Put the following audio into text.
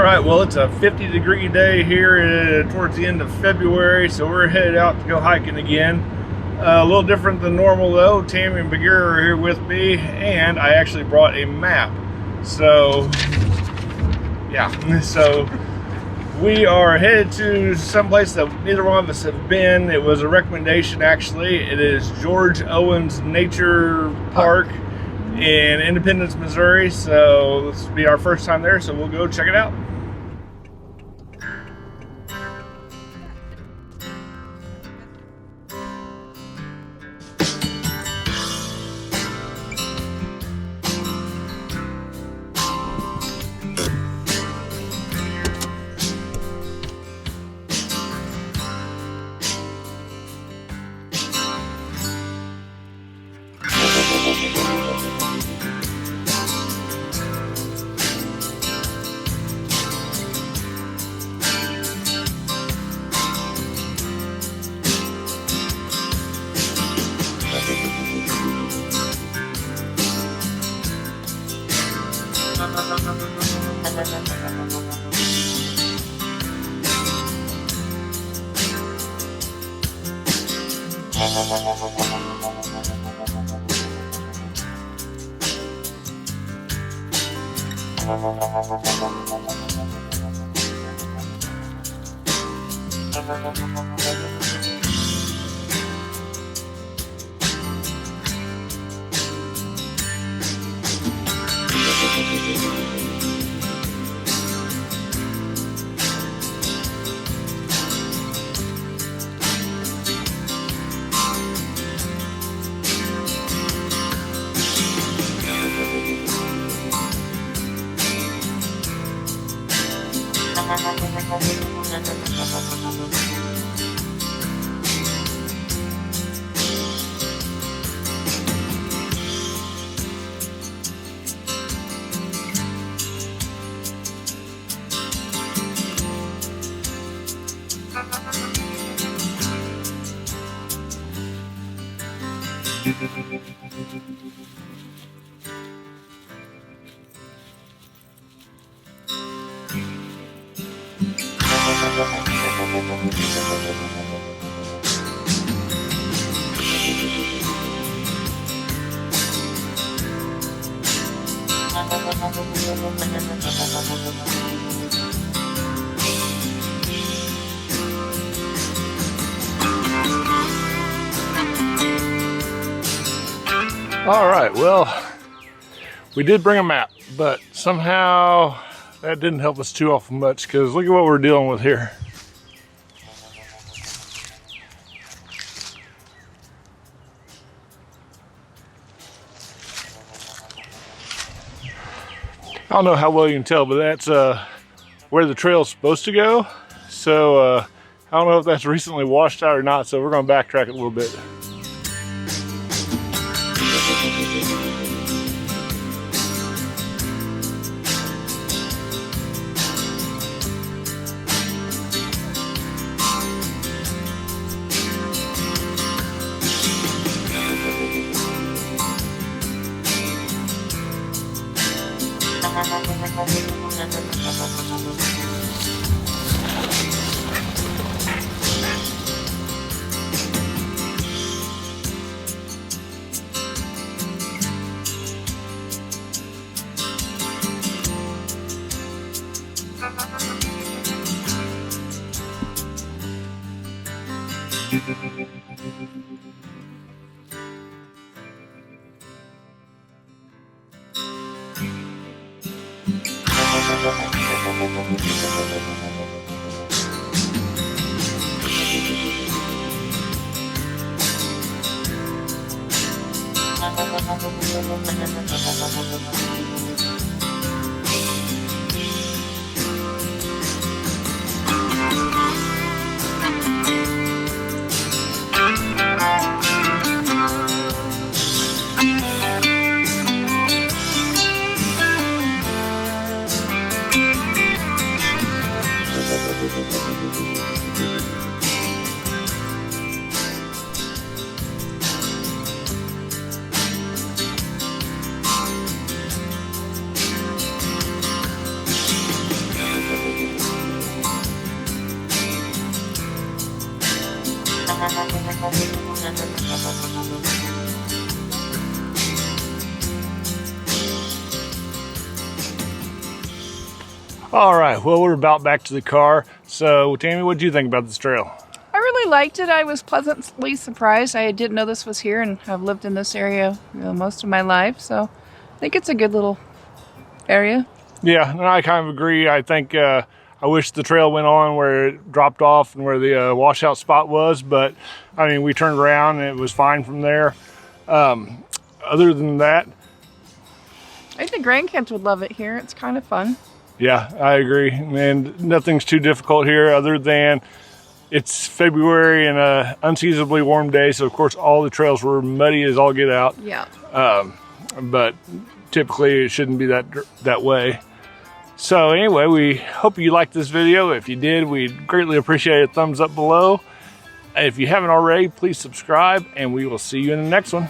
Alright, well it's a 50-degree day here towards the end of February, so we're headed out to go hiking again. A little different than normal though. Tammy and Bagheera are here with me, and I actually brought a map. So, yeah, so we are headed to someplace that neither one of us have been. It was a recommendation actually. It is George Owens Nature Park in Independence, Missouri. So this will be our first time there, so we'll go check it out. All right, well, we did bring a map, but somehow that didn't help us too awful much, because look at what we're dealing with here. I don't know how well you can tell, but that's where the trail's supposed to go. So I don't know if that's recently washed out or not, so we're going to backtrack a little bit. All right, well, we're about back to the car. So, Tammy, what did you think about this trail? I really liked it. I was pleasantly surprised. I didn't know this was here, and I've lived in this area most of my life, so I think it's a good little area. Yeah, and I kind of agree. I think I wish the trail went on where it dropped off and where the washout spot was, but I mean, we turned around and it was fine from there. Other than that, I think the grandkids would love it here. It's kind of fun. Yeah, I agree. And nothing's too difficult here other than it's February and an unseasonably warm day. So, of course, all the trails were muddy as all get out. Yeah. But typically it shouldn't be that way. So, anyway, we hope you liked this video. If you did, we'd greatly appreciate a thumbs up below. If you haven't already, please subscribe, and we will see you in the next one.